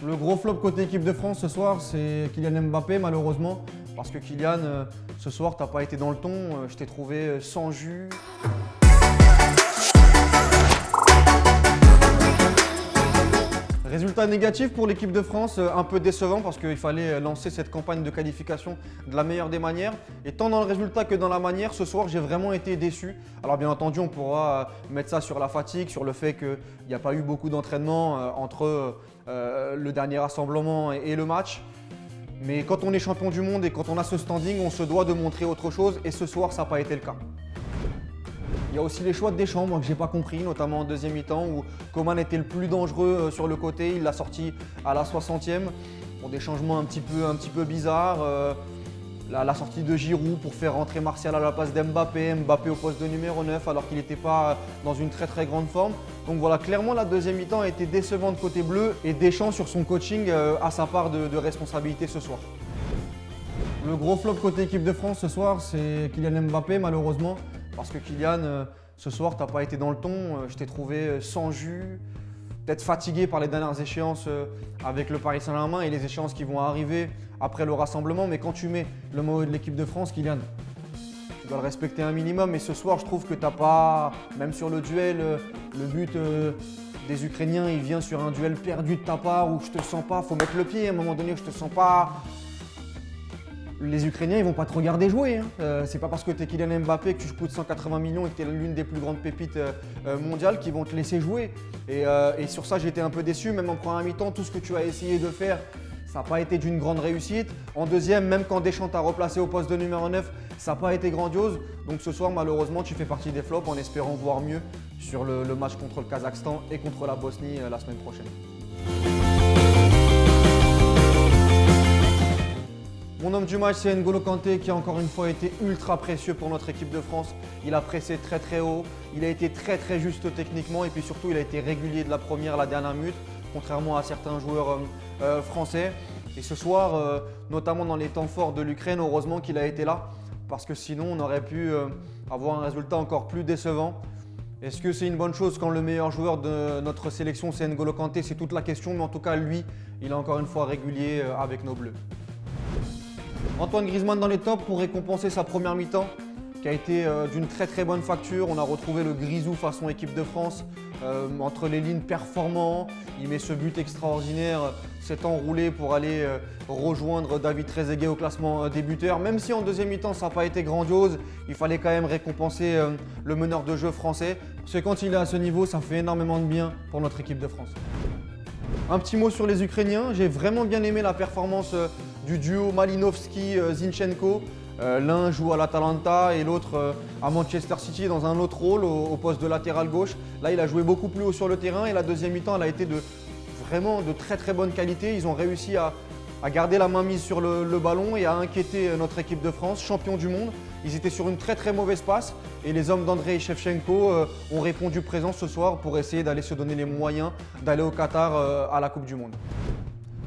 Le gros flop côté équipe de France ce soir, c'est Kylian Mbappé malheureusement. Parce que Kylian, ce soir, t'as pas été dans le ton. Je t'ai trouvé sans jus. Résultat négatif pour l'équipe de France, un peu décevant parce qu'il fallait lancer cette campagne de qualification de la meilleure des manières. Et tant dans le résultat que dans la manière, ce soir, j'ai vraiment été déçu. Alors bien entendu, on pourra mettre ça sur la fatigue, sur le fait qu'il n'y a pas eu beaucoup d'entraînement entre le dernier rassemblement et le match. Mais quand on est champion du monde et quand on a ce standing, on se doit de montrer autre chose et ce soir, ça n'a pas été le cas. Il y a aussi les choix de Deschamps, moi, que je n'ai pas compris, notamment en deuxième mi-temps où Coman était le plus dangereux sur le côté. Il l'a sorti à la 60e pour des changements un petit peu bizarres. La sortie de Giroud pour faire rentrer Martial à la place d'Mbappé, Mbappé au poste de numéro 9 alors qu'il n'était pas dans une très grande forme. Donc voilà, clairement la deuxième mi-temps a été décevante côté bleu et Deschamps sur son coaching a sa part de responsabilité ce soir. Le gros flop côté équipe de France ce soir, c'est Kylian Mbappé malheureusement. Parce que Kylian, ce soir, tu n'as pas été dans le ton. Je t'ai trouvé sans jus, peut-être fatigué par les dernières échéances avec le Paris Saint-Germain et les échéances qui vont arriver après le rassemblement. Mais quand tu mets le maillot de l'équipe de France, Kylian, tu dois le respecter un minimum. Et ce soir, je trouve que tu n'as pas, même sur le duel, le but des Ukrainiens, il vient sur un duel perdu de ta part où je te sens pas. Il faut mettre le pied à un moment donné où je te sens pas. Les Ukrainiens, ils vont pas te regarder jouer. C'est pas parce que tu es Kylian Mbappé, que tu coûtes 180 millions et que tu es l'une des plus grandes pépites mondiales qu'ils vont te laisser jouer. Et sur ça, j'étais un peu déçu. Même en première mi-temps, tout ce que tu as essayé de faire, ça n'a pas été d'une grande réussite. En deuxième, même quand Deschamps t'a replacé au poste de numéro 9, ça n'a pas été grandiose. Donc ce soir, malheureusement, tu fais partie des flops en espérant voir mieux sur le match contre le Kazakhstan et contre la Bosnie la semaine prochaine. Mon homme du match, c'est N'Golo Kanté qui a encore une fois été ultra précieux pour notre équipe de France. Il a pressé très haut, il a été très juste techniquement et puis surtout il a été régulier de la première à la dernière minute, contrairement à certains joueurs français. Et ce soir, notamment dans les temps forts de l'Ukraine, heureusement qu'il a été là parce que sinon on aurait pu avoir un résultat encore plus décevant. Est-ce que c'est une bonne chose quand le meilleur joueur de notre sélection c'est N'Golo Kanté? C'est toute la question, mais en tout cas lui, il est encore une fois régulier avec nos Bleus. Antoine Griezmann dans les tops pour récompenser sa première mi-temps qui a été d'une très bonne facture. On a retrouvé le Grisou façon équipe de France, entre les lignes performant. Il met ce but extraordinaire, s'est enroulé pour aller rejoindre David Trezeguet au classement des buteurs. Même si en deuxième mi-temps ça n'a pas été grandiose, il fallait quand même récompenser le meneur de jeu français. Parce que quand il est à ce niveau, ça fait énormément de bien pour notre équipe de France. Un petit mot sur les Ukrainiens, j'ai vraiment bien aimé la performance du duo Malinovski-Zinchenko. L'un joue à l'Atalanta et l'autre à Manchester City dans un autre rôle au poste de latéral gauche. Là, il a joué beaucoup plus haut sur le terrain et la deuxième mi-temps, elle a été vraiment de très bonne qualité. Ils ont réussi à garder la main mise sur le ballon et à inquiéter notre équipe de France, champion du monde. Ils étaient sur une très mauvaise passe et les hommes d'Andrei Shevchenko ont répondu présent ce soir pour essayer d'aller se donner les moyens d'aller au Qatar à la Coupe du Monde.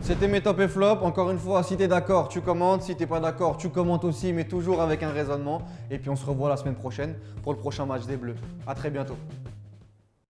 C'était mes top et flop. Encore une fois, si tu es d'accord, tu commentes. Si tu n'es pas d'accord, tu commentes aussi, mais toujours avec un raisonnement. Et puis on se revoit la semaine prochaine pour le prochain match des Bleus. À très bientôt.